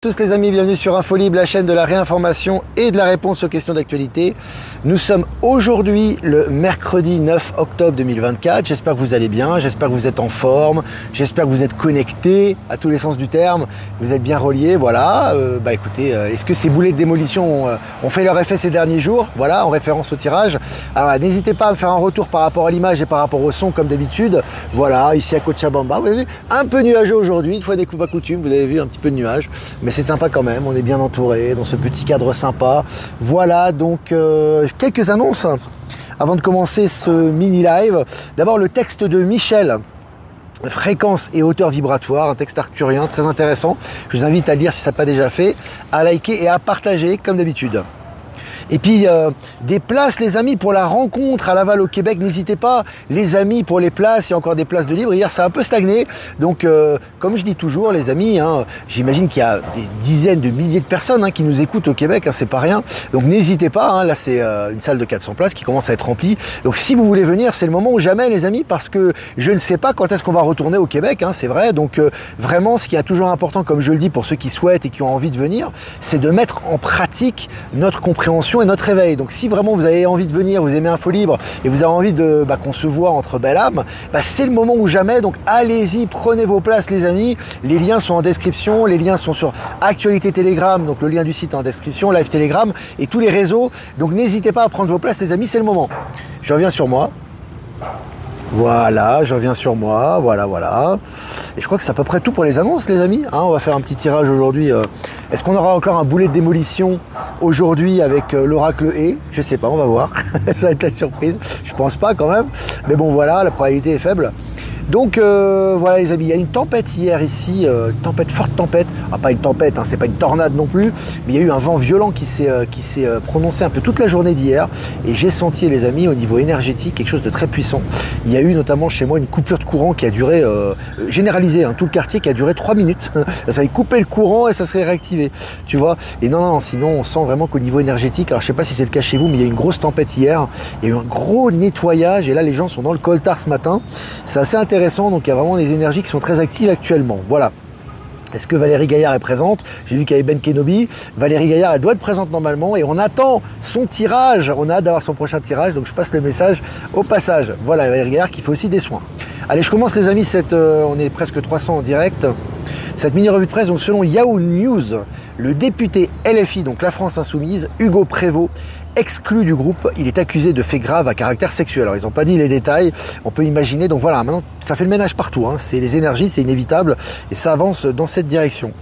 Tous les amis, bienvenue sur InfoLibre, la chaîne de la réinformation et de la réponse aux questions d'actualité. Nous sommes aujourd'hui le mercredi 9 octobre 2024. J'espère que vous allez bien, j'espère que vous êtes en forme, j'espère que vous êtes connectés à tous les sens du terme, vous êtes bien reliés, voilà. Écoutez, est-ce que ces boulets de démolition ont fait leur effet ces derniers jours? Voilà, en référence au tirage. Alors n'hésitez pas à me faire un retour par rapport à l'image et par rapport au son comme d'habitude. Voilà, ici à Cochabamba, vous avez vu, un peu nuageux aujourd'hui, une fois n'est pas coutume, vous avez vu un petit peu de nuages. Mais c'est sympa quand même, on est bien entouré dans ce petit cadre sympa. Voilà, donc quelques annonces avant de commencer ce mini live. D'abord le texte de Michel, fréquence et hauteur vibratoire, un texte arcturien très intéressant. Je vous invite à le lire si ça n'a pas déjà fait, à liker et à partager comme d'habitude. Et puis des places les amis pour la rencontre à Laval au Québec, n'hésitez pas les amis pour les places, il y a encore des places de libre, hier ça a un peu stagné, donc comme je dis toujours les amis, j'imagine qu'il y a des dizaines de milliers de personnes qui nous écoutent au Québec, c'est pas rien, donc n'hésitez pas, là c'est une salle de 400 places qui commence à être remplie, donc si vous voulez venir c'est le moment ou jamais les amis, parce que je ne sais pas quand est-ce qu'on va retourner au Québec, c'est vrai, donc vraiment ce qui est toujours important comme je le dis pour ceux qui souhaitent et qui ont envie de venir, c'est de mettre en pratique notre compréhension et notre réveil. Donc si vraiment vous avez envie de venir, vous aimez InfoLibre et vous avez envie de qu'on se voit entre belles âmes, c'est le moment ou jamais. Donc allez-y, prenez vos places les amis. Les liens sont en description, les liens sont sur Actualité Telegram, donc le lien du site est en description, Live Telegram et tous les réseaux. Donc n'hésitez pas à prendre vos places les amis, c'est le moment. Je reviens sur moi. Voilà, je reviens sur moi, voilà. Et je crois que c'est à peu près tout pour les annonces les amis. On va faire un petit tirage aujourd'hui. Est-ce qu'on aura encore un boulet de démolition aujourd'hui avec l'oracle E? Je sais pas, on va voir. Ça va être la surprise. Je pense pas quand même. Mais bon voilà, la probabilité est faible. Donc voilà les amis, il y a une tempête hier ici, forte tempête, pas une tempête, c'est pas une tornade non plus, mais il y a eu un vent violent qui s'est prononcé un peu toute la journée d'hier, et j'ai senti les amis au niveau énergétique quelque chose de très puissant. Il y a eu notamment chez moi une coupure de courant qui a duré, généralisée, tout le quartier qui a duré 3 minutes, ça avait coupé le courant et ça serait réactivé, tu vois, et non, sinon on sent vraiment qu'au niveau énergétique, alors je sais pas si c'est le cas chez vous, mais il y a eu une grosse tempête hier, il y a eu un gros nettoyage, et là les gens sont dans le coltard ce matin, c'est assez intéressant. Donc il y a vraiment des énergies qui sont très actives actuellement. Voilà. Est-ce que Valérie Gaillard est présente? J'ai vu qu'il y avait Ben Kenobi. Valérie Gaillard, elle doit être présente normalement et on attend son tirage. On a hâte d'avoir son prochain tirage, donc je passe le message au passage. Voilà, Valérie Gaillard qui fait aussi des soins. Allez, je commence les amis, on est presque 300 en direct. Cette mini-revue de presse, donc selon Yahoo News, le député LFI, donc la France Insoumise, Hugo Prévost, exclu du groupe, il est accusé de faits graves à caractère sexuel. Alors ils n'ont pas dit les détails, on peut imaginer, donc voilà, maintenant ça fait le ménage partout, c'est les énergies, c'est inévitable, et ça avance dans cette direction.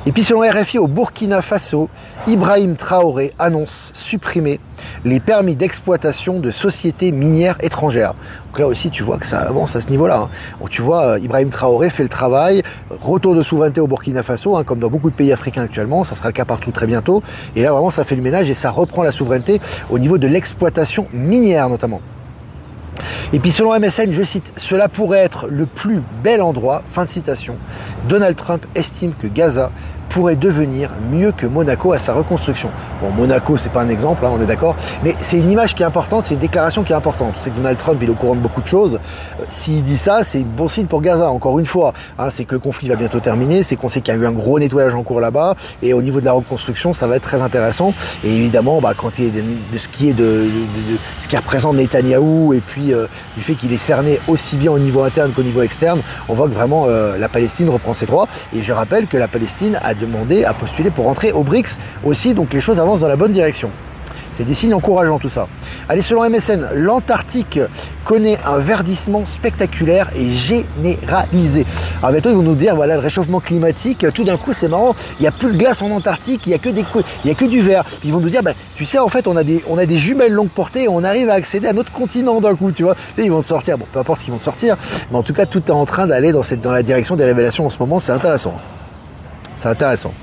Et puis selon RFI au Burkina Faso, Ibrahim Traoré annonce supprimer les permis d'exploitation de sociétés minières étrangères. Donc là aussi tu vois que ça avance à ce niveau-là. Donc tu vois, Ibrahim Traoré fait le travail, retour de souveraineté au Burkina Faso, comme dans beaucoup de pays africains actuellement, ça sera le cas partout très bientôt. Et là vraiment ça fait le ménage et ça reprend la souveraineté au niveau de l'exploitation minière notamment. Et puis selon MSN, je cite, cela pourrait être le plus bel endroit, fin de citation. Donald Trump estime que Gaza pourrait devenir mieux que Monaco à sa reconstruction. Bon, Monaco, c'est pas un exemple, on est d'accord, mais c'est une image qui est importante, c'est une déclaration qui est importante. On sait que Donald Trump, il est au courant de beaucoup de choses. S'il dit ça, c'est bon signe pour Gaza, encore une fois. C'est que le conflit va bientôt terminer, c'est qu'on sait qu'il y a eu un gros nettoyage en cours là-bas, et au niveau de la reconstruction, ça va être très intéressant. Et évidemment, quand il est de ce qui représente Netanyahou, et puis du fait qu'il est cerné aussi bien au niveau interne qu'au niveau externe, on voit que vraiment la Palestine reprend ses droits. Et je rappelle que la Palestine a demandé à postuler pour rentrer au BRICS aussi, donc les choses avancent dans la bonne direction. C'est des signes encourageants tout ça. Allez, selon MSN, l'Antarctique connaît un verdissement spectaculaire et généralisé. Alors bientôt ils vont nous dire, voilà, le réchauffement climatique, tout d'un coup c'est marrant, il n'y a plus de glace en Antarctique, il n'y a que du verre. Ils vont nous dire, tu sais en fait on a des jumelles longue portée et on arrive à accéder à notre continent d'un coup, tu vois. Tu sais, ils vont te sortir, bon peu importe ce qu'ils vont te sortir, mais en tout cas tout est en train d'aller dans la direction des révélations en ce moment, c'est intéressant. C'est intéressant.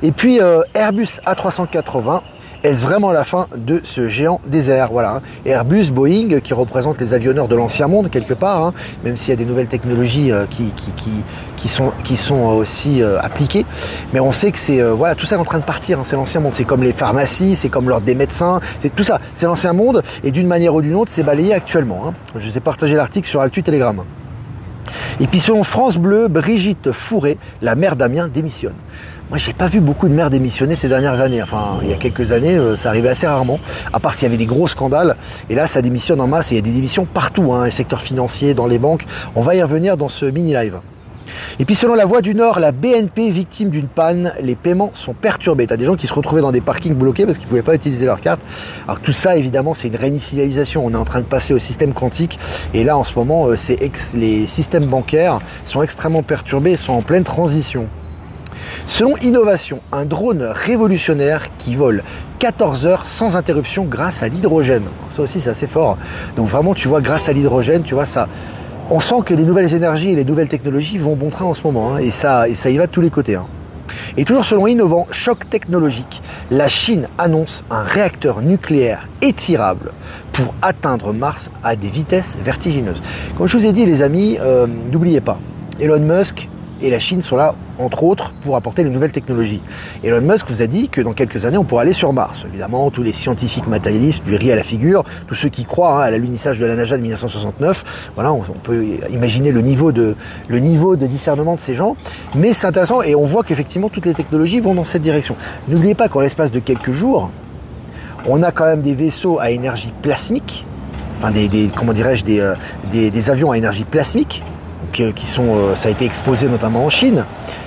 Et puis Airbus A380, est-ce vraiment la fin de ce géant des airs? Voilà. Airbus, Boeing, qui représentent les avionneurs de l'ancien monde quelque part, même s'il y a des nouvelles technologies qui sont aussi appliquées. Mais on sait que c'est voilà, tout ça est en train de partir. C'est l'ancien monde. C'est comme les pharmacies, c'est comme l'ordre des médecins, c'est tout ça. C'est l'ancien monde et d'une manière ou d'une autre, c'est balayé actuellement. Je vous ai partagé l'article sur Actu Telegram. Et puis selon France Bleu, Brigitte Fourré, la mère d'Amiens, démissionne. Moi, j'ai pas vu beaucoup de maires démissionner ces dernières années. Enfin, il y a quelques années, ça arrivait assez rarement, à part s'il y avait des gros scandales. Et là, ça démissionne en masse. Et il y a des démissions partout, hein, les secteurs financiers, dans les banques. On va y revenir dans ce mini-live. Et puis selon la Voix du Nord, la BNP victime d'une panne, les paiements sont perturbés. Tu as des gens qui se retrouvaient dans des parkings bloqués parce qu'ils ne pouvaient pas utiliser leur carte. Alors tout ça, évidemment, c'est une réinitialisation. On est en train de passer au système quantique. Et là, en ce moment, les systèmes bancaires sont extrêmement perturbés et sont en pleine transition. Selon Innovation, un drone révolutionnaire qui vole 14 heures sans interruption grâce à l'hydrogène. Ça aussi, c'est assez fort. Donc vraiment, tu vois, grâce à l'hydrogène, tu vois, ça... On sent que les nouvelles énergies et les nouvelles technologies vont bon train en ce moment, hein, et ça y va de tous les côtés. Hein. Et toujours selon Innovant, choc technologique, la Chine annonce un réacteur nucléaire étirable pour atteindre Mars à des vitesses vertigineuses. Comme je vous ai dit les amis, n'oubliez pas, Elon Musk et la Chine sont là, entre autres, pour apporter les nouvelles technologies. Elon Musk vous a dit que dans quelques années, on pourra aller sur Mars. Évidemment, tous les scientifiques matérialistes lui rient à la figure, tous ceux qui croient à l'alunissage de la NASA de 1969. Voilà, on peut imaginer le niveau de discernement de ces gens. Mais c'est intéressant et on voit qu'effectivement, toutes les technologies vont dans cette direction. N'oubliez pas qu'en l'espace de quelques jours, on a quand même des vaisseaux à énergie plasmique, enfin des avions à énergie plasmique, qui sont, ça a été exposé notamment en Chine,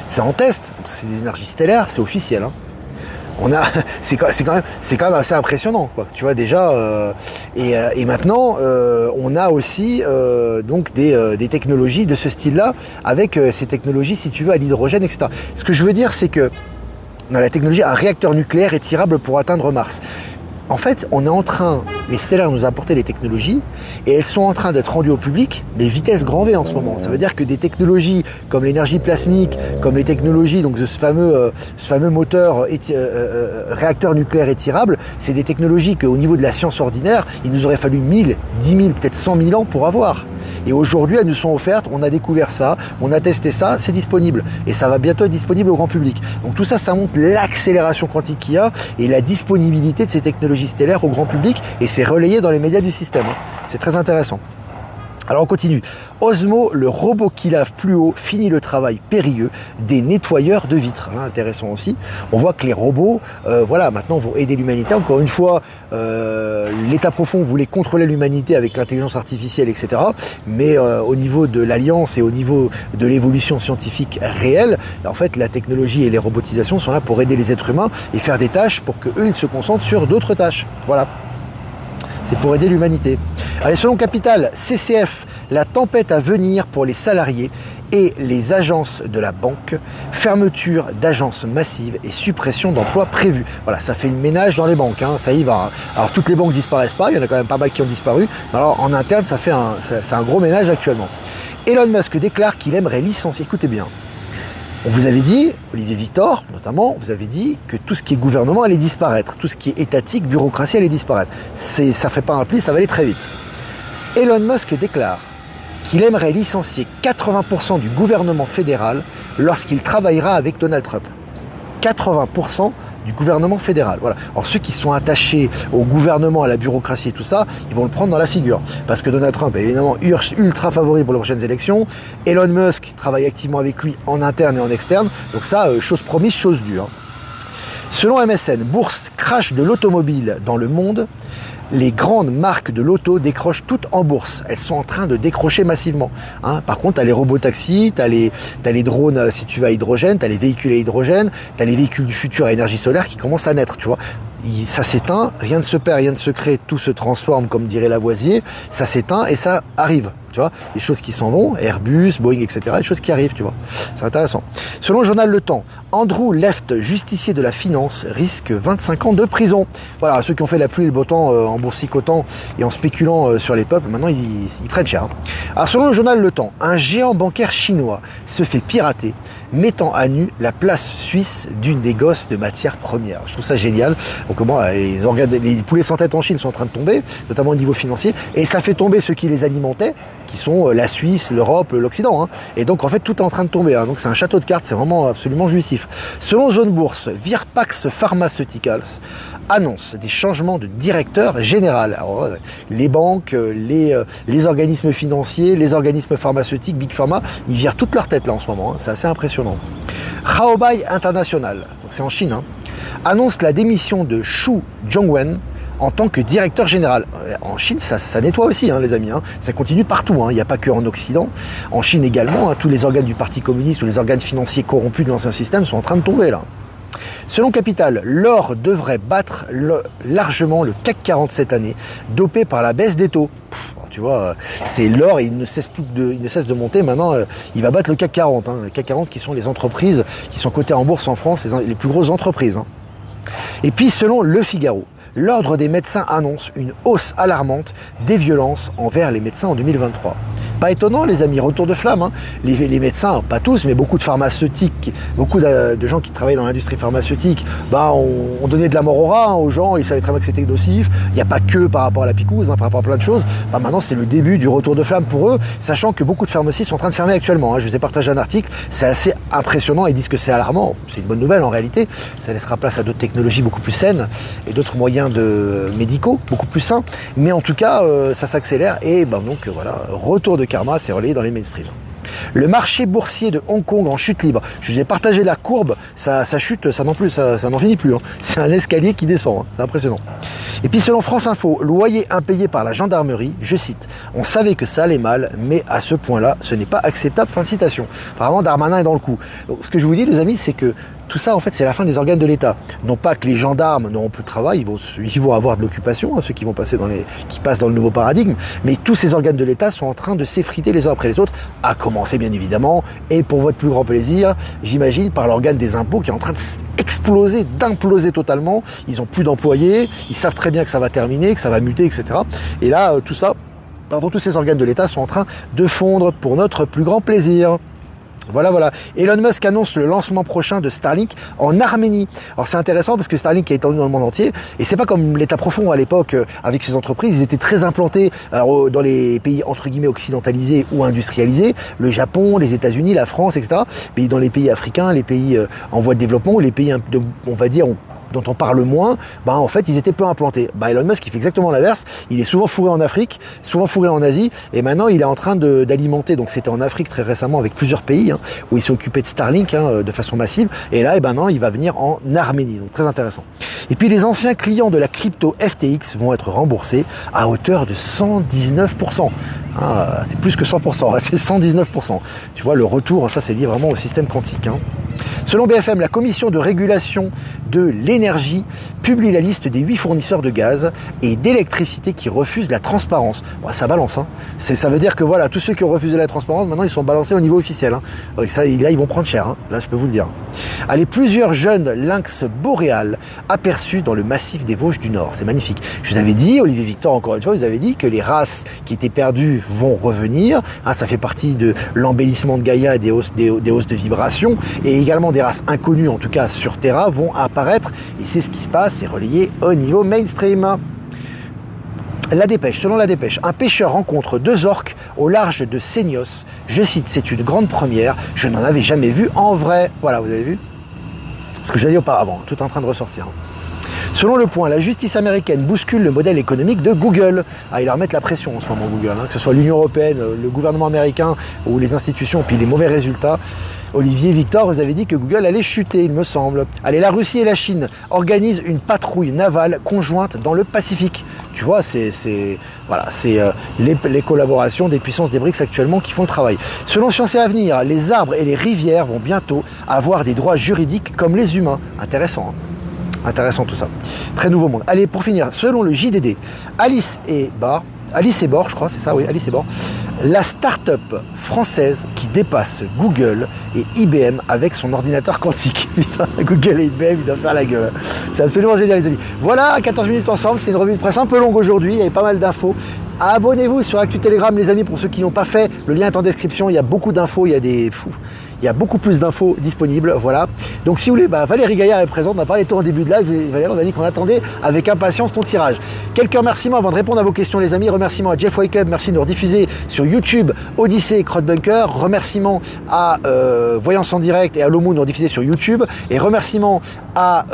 c'est en test, donc ça c'est des énergies stellaires, c'est officiel. Hein. C'est quand même assez impressionnant, quoi. Tu vois déjà, et maintenant on a aussi donc des technologies de ce style-là, avec ces technologies, si tu veux, à l'hydrogène, etc. Ce que je veux dire, c'est que on a la technologie, un réacteur nucléaire étirable pour atteindre Mars. En fait, on est en train, les stellaires nous apportent les technologies et elles sont en train d'être rendues au public des vitesses grand V en ce moment. Ça veut dire que des technologies comme l'énergie plasmique, comme les technologies donc de ce fameux moteur réacteur nucléaire étirable, c'est des technologies qu'au niveau de la science ordinaire, il nous aurait fallu 1000, 10 000, peut-être 100 000 ans pour avoir. Et aujourd'hui, elles nous sont offertes, on a découvert ça, on a testé ça, c'est disponible. Et ça va bientôt être disponible au grand public. Donc tout ça, ça montre l'accélération quantique qu'il y a et la disponibilité de ces technologies stellaires au grand public. Et c'est relayé dans les médias du système. C'est très intéressant. Alors on continue. Osmo, le robot qui lave plus haut, finit le travail périlleux des nettoyeurs de vitres. Là, intéressant aussi. On voit que les robots, voilà, maintenant vont aider l'humanité. Encore une fois, l'État profond voulait contrôler l'humanité avec l'intelligence artificielle, etc. Mais au niveau de l'alliance et au niveau de l'évolution scientifique réelle, en fait, la technologie et les robotisations sont là pour aider les êtres humains et faire des tâches pour qu'eux, ils se concentrent sur d'autres tâches. Voilà. C'est pour aider l'humanité. Allez, selon Capital, CCF, la tempête à venir pour les salariés et les agences de la banque, fermeture d'agences massives et suppression d'emplois prévus. Voilà, ça fait une ménage dans les banques, hein, ça y va. Hein. Alors toutes les banques disparaissent pas, il y en a quand même pas mal qui ont disparu, mais alors en interne, c'est un gros ménage actuellement. Elon Musk déclare qu'il aimerait licencier, écoutez bien, on vous avait dit, Olivier Victor notamment, vous avez dit que tout ce qui est gouvernement allait disparaître, tout ce qui est étatique, bureaucratie allait disparaître. Ça ne fait pas un pli, ça va aller très vite. Elon Musk déclare qu'il aimerait licencier 80% du gouvernement fédéral lorsqu'il travaillera avec Donald Trump. 80% du gouvernement fédéral. Voilà. Alors ceux qui sont attachés au gouvernement, à la bureaucratie et tout ça, ils vont le prendre dans la figure. Parce que Donald Trump est évidemment ultra favori pour les prochaines élections. Elon Musk travaille activement avec lui en interne et en externe. Donc ça, chose promise, chose due. Hein. Selon MSN, bourse crash de l'automobile dans le monde. Les grandes marques de l'auto décrochent toutes en bourse. Elles sont en train de décrocher massivement. Hein. Par contre, tu as les robotaxis, tu as les drones si tu vas à hydrogène, tu as les véhicules à hydrogène, tu as les véhicules du futur à énergie solaire qui commencent à naître. Tu vois. Ça s'éteint, rien ne se perd, rien ne se crée, tout se transforme comme dirait Lavoisier. Ça s'éteint et ça arrive. Tu vois, les choses qui s'en vont, Airbus, Boeing, etc., les choses qui arrivent, tu vois. C'est intéressant. Selon le journal Le Temps, Andrew Left, justicier de la finance, risque 25 ans de prison. Voilà, ceux qui ont fait la pluie et le beau temps en boursicotant et en spéculant sur les peuples, maintenant ils prennent cher. Hein. Alors selon le journal Le Temps, un géant bancaire chinois se fait pirater, mettant à nu la place suisse du négoce de matières premières. Je trouve ça génial. Donc comment les poulets sans tête en Chine sont en train de tomber, notamment au niveau financier, et ça fait tomber ceux qui les alimentaient, qui sont la Suisse, l'Europe, l'Occident. Hein. Et donc en fait tout est en train de tomber. Hein. Donc c'est un château de cartes, c'est vraiment absolument jouissif. Selon Zone Bourse, Virpax Pharmaceuticals annonce des changements de directeur général. Alors, les banques, les organismes financiers, les organismes pharmaceutiques, Big Pharma, ils virent toute leur tête là en ce moment. Hein. C'est assez impressionnant. impressionnant. Huawei International, c'est en Chine, hein, annonce la démission de Xu Zhongwen en tant que directeur général. En Chine, ça nettoie aussi, hein, les amis. Hein. Ça continue partout. Hein. Il n'y a pas que en Occident. En Chine également, hein, tous les organes du Parti communiste ou les organes financiers corrompus de l'ancien système sont en train de tomber là. Selon Capital, l'or devrait battre largement le CAC 40 cette année, dopé par la baisse des taux. Tu vois, c'est l'or, il ne cesse de monter. Maintenant, il va battre le CAC 40. Hein. Le CAC 40 qui sont les entreprises qui sont cotées en bourse en France, les plus grosses entreprises. Hein. Et puis, selon Le Figaro, l'Ordre des médecins annonce une hausse alarmante des violences envers les médecins en 2023. Pas étonnant, les amis, retour de flamme. Hein. Les médecins, pas tous, mais beaucoup de pharmaceutiques, beaucoup de gens qui travaillent dans l'industrie pharmaceutique, on donnait de la mort au rat, hein, aux gens, ils savaient très bien que c'était nocif. Il n'y a pas que par rapport à la picouse, hein, par rapport à plein de choses. Maintenant, c'est le début du retour de flamme pour eux, sachant que beaucoup de pharmacies sont en train de fermer actuellement. Hein. Je vous ai partagé un article, c'est assez impressionnant, ils disent que c'est alarmant. C'est une bonne nouvelle en réalité, ça laissera place à d'autres technologies beaucoup plus saines et d'autres moyens médicaux beaucoup plus sains. Mais en tout cas, ça s'accélère et donc voilà, retour de karma, c'est relayé dans les mainstream. Le marché boursier de Hong Kong en chute libre. Je vous ai partagé la courbe, ça chute, ça n'en finit plus. Hein. C'est un escalier qui descend, hein. C'est impressionnant. Et puis selon France Info, loyer impayé par la gendarmerie, je cite, on savait que ça allait mal, mais à ce point-là, ce n'est pas acceptable. Fin de citation. Apparemment, Darmanin est dans le coup. Donc, ce que je vous dis, les amis, c'est que tout ça, en fait, c'est la fin des organes de l'État. Non pas que les gendarmes n'auront plus de travail, ils vont avoir de l'occupation, hein, ceux qui passent dans le nouveau paradigme, mais tous ces organes de l'État sont en train de s'effriter les uns après les autres, à commencer bien évidemment, et pour votre plus grand plaisir, j'imagine, par l'organe des impôts qui est en train d'imploser totalement. Ils n'ont plus d'employés, ils savent très bien que ça va terminer, que ça va muter, etc. Et là, tous ces organes de l'État sont en train de fondre pour notre plus grand plaisir. Voilà. Elon Musk annonce le lancement prochain de Starlink en Arménie. Alors c'est intéressant parce que Starlink est étendu dans le monde entier et c'est pas comme l'État profond à l'époque avec ces entreprises. Ils étaient très implantés dans les pays entre guillemets occidentalisés ou industrialisés, le Japon, les États-Unis, la France, etc. Mais dans les pays africains, les pays en voie de développement, ou les pays on va dire dont on parle moins, en fait ils étaient peu implantés. Elon Musk il fait exactement l'inverse, il est souvent fourré en Afrique, souvent fourré en Asie, et maintenant il est en train d'alimenter, donc c'était en Afrique très récemment avec plusieurs pays, où il s'est occupé de Starlink de façon massive, et là maintenant il va venir en Arménie, donc très intéressant. Et puis les anciens clients de la crypto FTX vont être remboursés à hauteur de 119%. C'est plus que 100%, c'est 119%. Tu vois le retour, ça c'est lié vraiment au système quantique. Selon BFM, la commission de régulation de l'énergie publie la liste des 8 fournisseurs de gaz et d'électricité qui refusent la transparence. Ça balance, hein. Ça veut dire que voilà, tous ceux qui ont refusé la transparence, maintenant ils sont balancés au niveau officiel. Hein. Là, ils vont prendre cher, hein. Là je peux vous le dire. Allez, plusieurs jeunes lynx boréales aperçus dans le massif des Vosges du Nord. C'est magnifique. Je vous avais dit, Olivier Victor, encore une fois, vous avez dit que les races qui étaient perdues vont revenir. Ça fait partie de l'embellissement de Gaïa et des hausses de vibration. Et également des races inconnues, en tout cas sur Terra, vont apparaître. Et c'est ce qui se passe, c'est relayé au niveau mainstream. La dépêche, selon la dépêche, un pêcheur rencontre 2 orques au large de Seignos. Je cite, c'est une grande première, je n'en avais jamais vu en vrai. Voilà, vous avez vu ce que j'avais dit auparavant, tout est en train de ressortir. Selon Le Point, la justice américaine bouscule le modèle économique de Google. Ils leur mettent la pression en ce moment, Google, que ce soit l'Union européenne, le gouvernement américain ou les institutions, puis les mauvais résultats. Olivier Victor, vous avez dit que Google allait chuter, il me semble. Allez, la Russie et la Chine organisent une patrouille navale conjointe dans le Pacifique. Tu vois, c'est les collaborations des puissances des BRICS actuellement qui font le travail. Selon Science et Avenir, les arbres et les rivières vont bientôt avoir des droits juridiques comme les humains. Intéressant, hein. Intéressant tout ça. Très nouveau monde. Allez, pour finir, selon le JDD, Alice et Bord, je crois, c'est ça, oui, Alice et Bord, la start-up française qui dépasse Google et IBM avec son ordinateur quantique. Putain, Google et IBM, ils doivent faire la gueule. C'est absolument génial, les amis. Voilà, 14 minutes ensemble, c'était une revue de presse un peu longue aujourd'hui, il y avait pas mal d'infos. Abonnez-vous sur Actu Telegram, les amis, pour ceux qui n'ont pas fait. Le lien est en description, il y a beaucoup d'infos, il y a beaucoup plus d'infos disponibles, voilà. Donc si vous voulez, Valérie Gaillard est présente, on a parlé de toi en début de live, Valérie, on a dit qu'on attendait avec impatience ton tirage. Quelques remerciements avant de répondre à vos questions, les amis. Remerciements à Jeff Wakeup, merci de nous rediffuser sur YouTube, Odyssée et Crowdbunker. Remerciements à Voyance en direct et à Lomo de nous rediffuser sur YouTube. Et remerciements à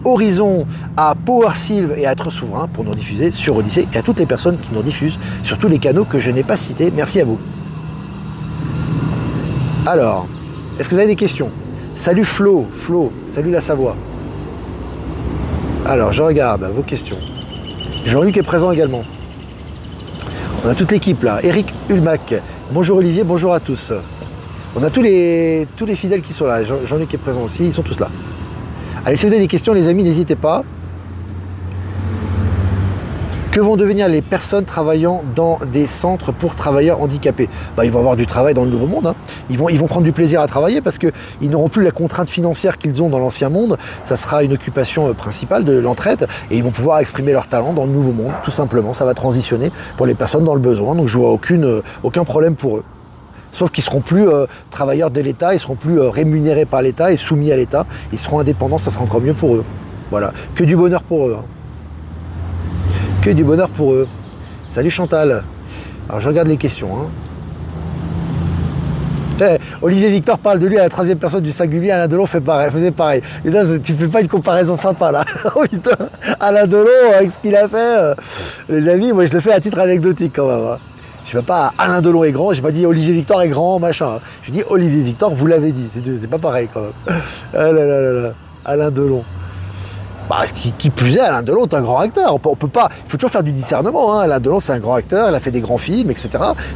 Horizon, à Power Sylve et à Être Souverain pour nous rediffuser sur Odyssée et à toutes les personnes qui nous rediffusent sur tous les canaux que je n'ai pas cités. Merci à vous. Alors, Est-ce que vous avez des questions? Salut Flo, salut la Savoie. Alors, je regarde vos questions. Jean-Luc est présent également. On a toute l'équipe là. Eric Hulmac. Bonjour Olivier, bonjour à tous. On a tous les fidèles qui sont là. Jean-Luc est présent aussi, ils sont tous là. Allez, si vous avez des questions, les amis, n'hésitez pas. Que vont devenir les personnes travaillant dans des centres pour travailleurs handicapés? Ils vont avoir du travail dans le nouveau monde. Hein. Ils vont prendre du plaisir à travailler parce qu'ils n'auront plus la contrainte financière qu'ils ont dans l'ancien monde. Ça sera une occupation principale de l'entraide et ils vont pouvoir exprimer leur talent dans le nouveau monde, tout simplement. Ça va transitionner pour les personnes dans le besoin. Donc je vois aucun problème pour eux. Sauf qu'ils ne seront plus travailleurs de l'État, ils ne seront plus rémunérés par l'État et soumis à l'État. Ils seront indépendants, ça sera encore mieux pour eux. Voilà, que du bonheur pour eux. Hein. Que du bonheur pour eux. Salut Chantal. Alors je regarde les questions. Hein. Olivier Victor parle de lui à la troisième personne du singulier. Alain Delon faisait pareil. Et là, tu fais pas une comparaison sympa là. Oh putain, Alain Delon avec ce qu'il a fait. Les amis, moi je le fais à titre anecdotique quand même. Hein. Je ne vais pas Alain Delon est grand, je n'ai pas dit Olivier Victor est grand, machin. Je dis Olivier Victor, vous l'avez dit. C'est pas pareil quand même. Ah là là là là. Alain Delon. Qui plus est, Alain Delon est un grand acteur. On peut pas, il faut toujours faire du discernement. Hein. Alain Delon, c'est un grand acteur, il a fait des grands films, etc.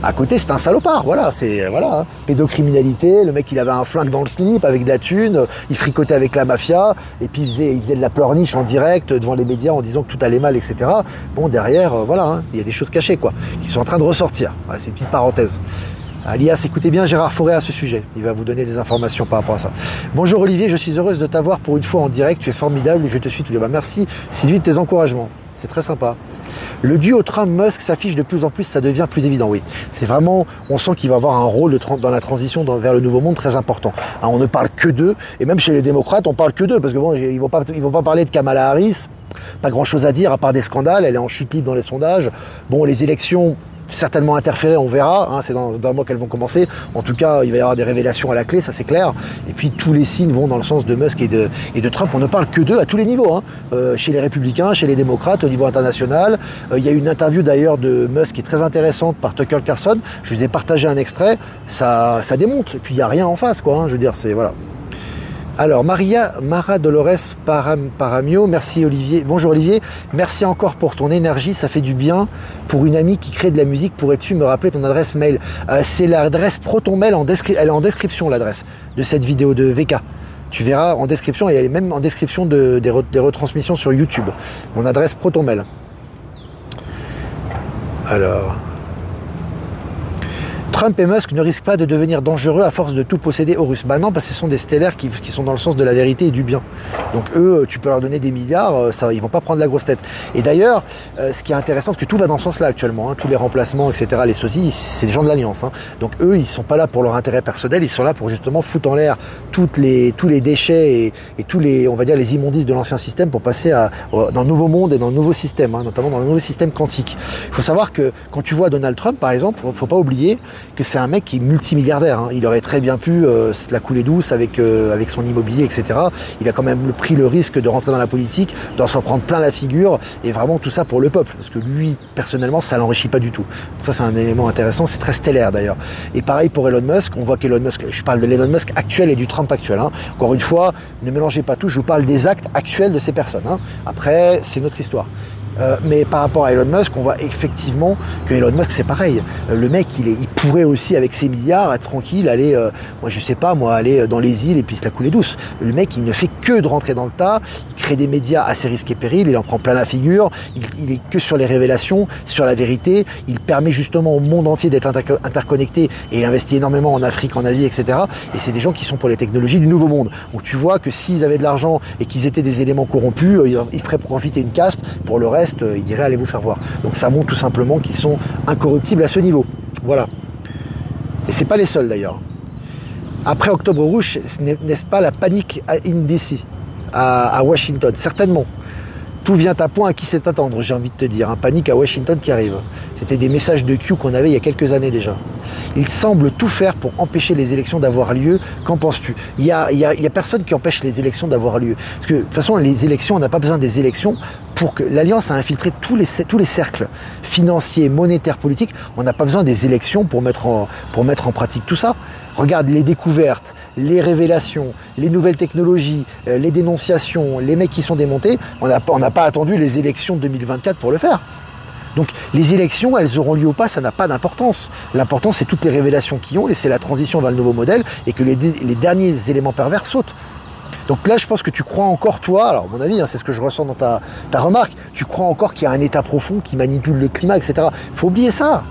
À côté, c'est un salopard. Voilà, hein. Pédocriminalité. Le mec, il avait un flingue dans le slip avec de la thune. Il fricotait avec la mafia. Et puis il faisait de la pleurniche en direct devant les médias en disant que tout allait mal, etc. Bon, derrière, voilà, hein, il y a des choses cachées, quoi, qui sont en train de ressortir. Voilà, c'est une petite parenthèse. Alias, écoutez bien Gérard Fauré à ce sujet. Il va vous donner des informations par rapport à ça. Bonjour Olivier, je suis heureuse de t'avoir pour une fois en direct. Tu es formidable et je te suis tous les jours. Merci Sylvie de tes encouragements. C'est très sympa. Le duo Trump-Musk s'affiche de plus en plus, ça devient plus évident, oui. C'est vraiment, on sent qu'il va avoir un rôle dans la transition vers le nouveau monde très important. Hein, on ne parle que d'eux, et même chez les démocrates, on parle que d'eux, parce que bon, ils vont pas parler de Kamala Harris. Pas grand chose à dire à part des scandales. Elle est en chute libre dans les sondages. Bon, les élections certainement interférer, on verra, hein, c'est dans un mois qu'elles vont commencer. En tout cas, il va y avoir des révélations à la clé, ça c'est clair. Et puis tous les signes vont dans le sens de Musk et de Trump. On ne parle que d'eux à tous les niveaux, hein. Chez les républicains, chez les démocrates, au niveau international. Il y a une interview d'ailleurs de Musk qui est très intéressante par Tucker Carlson. Je vous ai partagé un extrait, ça démonte. Et puis il n'y a rien en face, quoi. Hein, je veux dire, c'est voilà. Alors, Mara Dolores Paramio, merci Olivier. Bonjour Olivier, merci encore pour ton énergie, ça fait du bien. Pour une amie qui crée de la musique, pourrais-tu me rappeler ton adresse mail? C'est l'adresse ProtonMail, elle est en description l'adresse de cette vidéo de VK. Tu verras en description et elle est même en description des retransmissions sur YouTube. Mon adresse ProtonMail. Alors... Trump et Musk ne risquent pas de devenir dangereux à force de tout posséder aux Russes. Non, parce que ce sont des stellaires qui sont dans le sens de la vérité et du bien. Donc eux, tu peux leur donner des milliards, ils vont pas prendre la grosse tête. Et d'ailleurs, ce qui est intéressant, c'est que tout va dans ce sens-là actuellement. Hein, tous les remplacements, etc., les sosies, c'est des gens de l'Alliance. Hein. Donc eux, ils sont pas là pour leur intérêt personnel, ils sont là pour justement foutre en l'air tous les déchets et tous les, on va dire, les immondices de l'ancien système pour passer dans le nouveau monde et dans le nouveau système, hein, notamment dans le nouveau système quantique. Il faut savoir que quand tu vois Donald Trump, par exemple, faut pas oublier que c'est un mec qui est multimilliardaire. Hein. Il aurait très bien pu la couler douce avec son immobilier, etc. Il a quand même pris le risque de rentrer dans la politique, d'en s'en prendre plein la figure, et vraiment tout ça pour le peuple. Parce que lui, personnellement, ça l'enrichit pas du tout. Donc ça, c'est un élément intéressant. C'est très stellaire d'ailleurs. Et pareil pour Elon Musk. On voit qu'Elon Musk, je parle de l'Elon Musk actuel et du Trump actuel. Hein. Encore une fois, ne mélangez pas tout. Je vous parle des actes actuels de ces personnes. Hein. Après, c'est notre histoire. Mais par rapport à Elon Musk, on voit effectivement que Elon Musk c'est pareil. Le mec, il pourrait aussi avec ses milliards être tranquille, aller, aller dans les îles et puis se la couler douce. Le mec, il ne fait que de rentrer dans le tas. Il crée des médias assez risques et périls. Il en prend plein la figure. Il est que sur les révélations, sur la vérité. Il permet justement au monde entier d'être interconnecté et il investit énormément en Afrique, en Asie, etc. Et c'est des gens qui sont pour les technologies du nouveau monde. Donc tu vois que s'ils avaient de l'argent et qu'ils étaient des éléments corrompus, ils feraient profiter une caste. Pour le reste, il dirait allez vous faire voir. Donc ça montre tout simplement qu'ils sont incorruptibles à ce niveau. Voilà. Et c'est pas les seuls d'ailleurs. Après Octobre Rouge, n'est-ce pas la panique à DC, à Washington? Certainement. Tout vient à point à qui sait attendre, j'ai envie de te dire. Un panique à Washington qui arrive. C'était des messages de Q qu'on avait il y a quelques années déjà. Il semble tout faire pour empêcher les élections d'avoir lieu. Qu'en penses-tu? Il y a personne qui empêche les élections d'avoir lieu. Parce que de toute façon, les élections, on n'a pas besoin des élections pour que l'Alliance a infiltré tous les cercles financiers, monétaires, politiques. On n'a pas besoin des élections pour mettre en pratique tout ça. Regarde les découvertes, les révélations, les nouvelles technologies, les dénonciations, les mecs qui sont démontés, on n'a pas attendu les élections de 2024 pour le faire. Donc les élections, elles auront lieu ou pas, ça n'a pas d'importance. L'important, c'est toutes les révélations qui ont, et c'est la transition vers le nouveau modèle, et que les derniers éléments pervers sautent. Donc là, je pense que tu crois encore, toi, alors à mon avis, hein, c'est ce que je ressens dans ta remarque, tu crois encore qu'il y a un état profond qui manipule le climat, etc. Il faut oublier ça.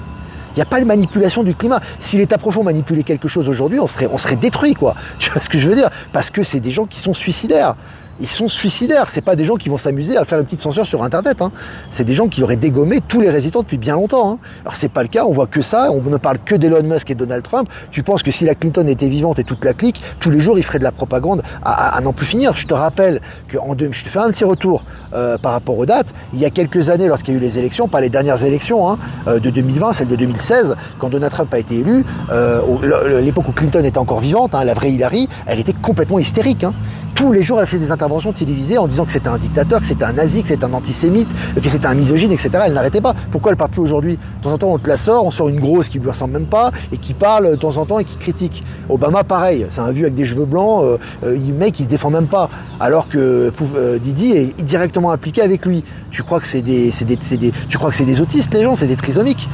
Il n'y a pas de manipulation du climat. Si l'état profond manipulait quelque chose aujourd'hui, on serait détruit, quoi. Tu vois ce que je veux dire? Parce que c'est des gens qui sont suicidaires. Ils sont suicidaires, c'est pas des gens qui vont s'amuser à faire une petite censure sur Internet. Hein. C'est des gens qui auraient dégommé tous les résistants depuis bien longtemps. Hein. Alors c'est pas le cas, on voit que ça, on ne parle que d'Elon Musk et de Donald Trump. Tu penses que si la Clinton était vivante et toute la clique, tous les jours ils feraient de la propagande à n'en plus finir. Je te rappelle que je te fais un petit retour par rapport aux dates. Il y a quelques années, lorsqu'il y a eu les élections, pas les dernières élections de 2020, celle de 2016, quand Donald Trump a été élu, l'époque où Clinton était encore vivante, la vraie Hillary, elle était complètement hystérique. Hein. Tous les jours, elle faisait des interventions télévisées en disant que c'était un dictateur, que c'était un nazi, que c'était un antisémite, que c'était un misogyne, etc. Elle n'arrêtait pas. Pourquoi elle parle plus aujourd'hui? De temps en temps, on te la sort, on sort une grosse qui lui ressemble même pas et qui parle de temps en temps et qui critique. Obama, pareil, c'est un vieux avec des cheveux blancs, mec, il se défend même pas. Alors que Didi est directement impliqué avec lui. Tu crois que c'est des autistes, les gens, c'est des trisomiques.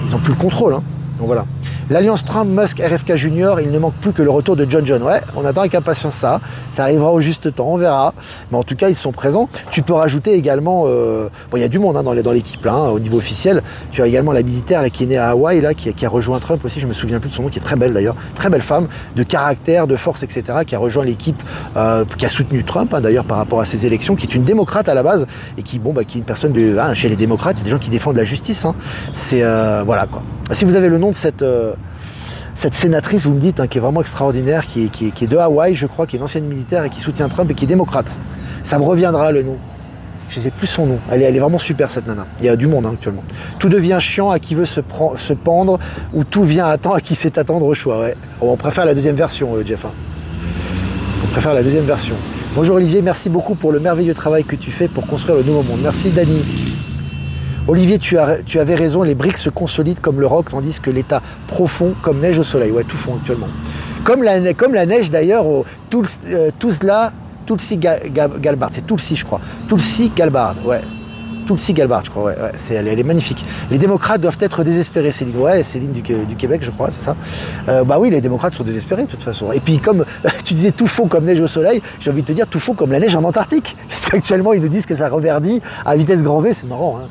Ils ont plus le contrôle. Hein. Donc voilà. L'alliance Trump-Musk-RFK Junior, il ne manque plus que le retour de John John. Ouais, on attend avec impatience ça. Ça arrivera au juste temps, on verra. Mais en tout cas, ils sont présents. Tu peux rajouter également... il y a du monde dans l'équipe, là, au niveau officiel. Tu as également la militaire là, qui est née à Hawaï, là, qui a rejoint Trump aussi. Je me souviens plus de son nom, qui est très belle d'ailleurs. Très belle femme, de caractère, de force, etc. Qui a rejoint l'équipe, qui a soutenu Trump, d'ailleurs, par rapport à ses élections, qui est une démocrate à la base. Et qui est une personne chez les démocrates, il y a des gens qui défendent la justice. Hein. C'est... voilà, quoi. Si vous avez le nom de cette sénatrice, vous me dites, qui est vraiment extraordinaire, qui est de Hawaï, je crois, qui est une ancienne militaire et qui soutient Trump et qui est démocrate. Ça me reviendra le nom. Je ne sais plus son nom. Elle est vraiment super, cette nana. Il y a du monde actuellement. Tout devient chiant à qui veut se pendre, ou tout vient à temps à qui sait attendre au choix. Ouais. On préfère la deuxième version, Jeff. On préfère la deuxième version. Bonjour Olivier, merci beaucoup pour le merveilleux travail que tu fais pour construire le nouveau monde. Merci Dani. Olivier, tu avais raison, les briques se consolident comme le roc, tandis que l'état profond comme neige au soleil. Ouais, tout fond actuellement. Comme la neige d'ailleurs, Tulsi Gabbard, c'est Tulsi je crois. Tulsi Gabbard, ouais. Tulsi Gabbard, je crois, ouais, elle est magnifique. Les démocrates doivent être désespérés, Céline. Ouais, Céline du Québec, je crois, c'est ça. Oui, les démocrates sont désespérés de toute façon. Et puis comme tu disais tout fond comme neige au soleil, j'ai envie de te dire tout fond comme la neige en Antarctique. Parce qu'actuellement, ils nous disent que ça reverdit à vitesse grand V, c'est marrant, hein,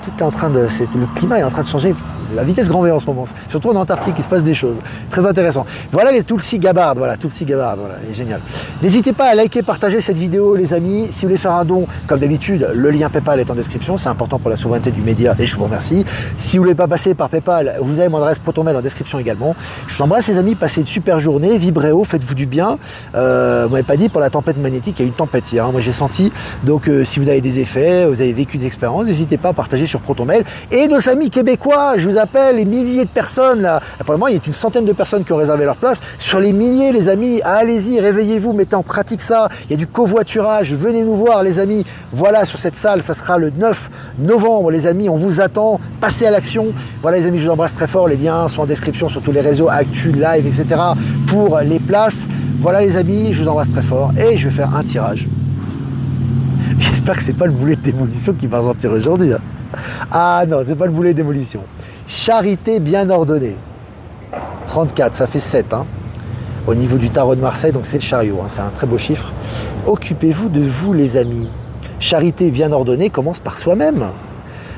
tout est en train de... Le climat est en train de changer à vitesse grand V en ce moment. Surtout en Antarctique, il se passe des choses. Très intéressant. Voilà les Tulsi Gabbard. Voilà, Tulsi Gabbard. Voilà, elle est géniale. N'hésitez pas à liker, partager cette vidéo, les amis. Si vous voulez faire un don, comme d'habitude, le lien PayPal est en description. C'est important pour la souveraineté du média et je vous remercie. Si vous voulez pas passer par PayPal, vous avez mon adresse ProtonMail en description également. Je vous embrasse les amis. Passez une super journée. Vibrez haut, faites-vous du bien. Vous m'avez pas dit pour la tempête magnétique, il y a eu une tempête hier. Hein, moi j'ai senti. Donc si vous avez des effets, vous avez vécu des expériences, n'hésitez pas à partager sur ProtonMail. Et nos amis québécois, je vous appelle, les milliers de personnes là. Pour le moment, il y a une centaine de personnes qui ont réservé leur place. Sur les milliers, les amis, allez-y, réveillez-vous, mettez en pratique ça. Il y a du covoiturage, venez nous voir les amis. Voilà, sur cette salle, ça sera le 9 novembre les amis, on vous attend. Passez à l'action. Voilà les amis, je vous embrasse très fort. Les liens sont en description sur tous les réseaux, Actu, Live, etc. pour les places. Voilà les amis, je vous embrasse très fort et je vais faire un tirage. J'espère que c'est pas le boulet de démolition qui va sortir aujourd'hui. Hein. Ah non, c'est pas le boulet de démolition. Charité bien ordonnée. 34, ça fait 7. Hein, au niveau du tarot de Marseille, donc c'est le chariot. Hein, c'est un très beau chiffre. Occupez-vous de vous les amis. Charité bien ordonnée commence par soi-même.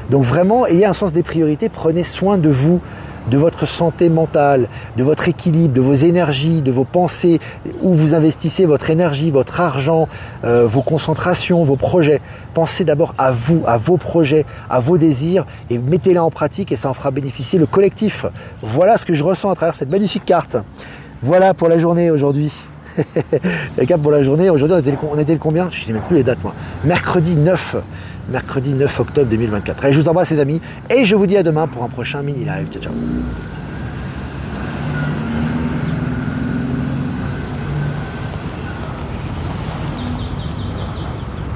Donc vraiment, ayez un sens des priorités, prenez soin de vous, de votre santé mentale, de votre équilibre, de vos énergies, de vos pensées, où vous investissez votre énergie, votre argent, vos concentrations, vos projets. Pensez d'abord à vous, à vos projets, à vos désirs et mettez-les en pratique et ça en fera bénéficier le collectif. Voilà ce que je ressens à travers cette magnifique carte. Voilà pour la journée aujourd'hui. C'est le cap pour la journée. Aujourd'hui, on était le combien? Je ne sais même plus les dates moi. Mercredi 9 octobre 2024. Allez, je vous embrasse les amis et je vous dis à demain pour un prochain mini live. Ciao, ciao.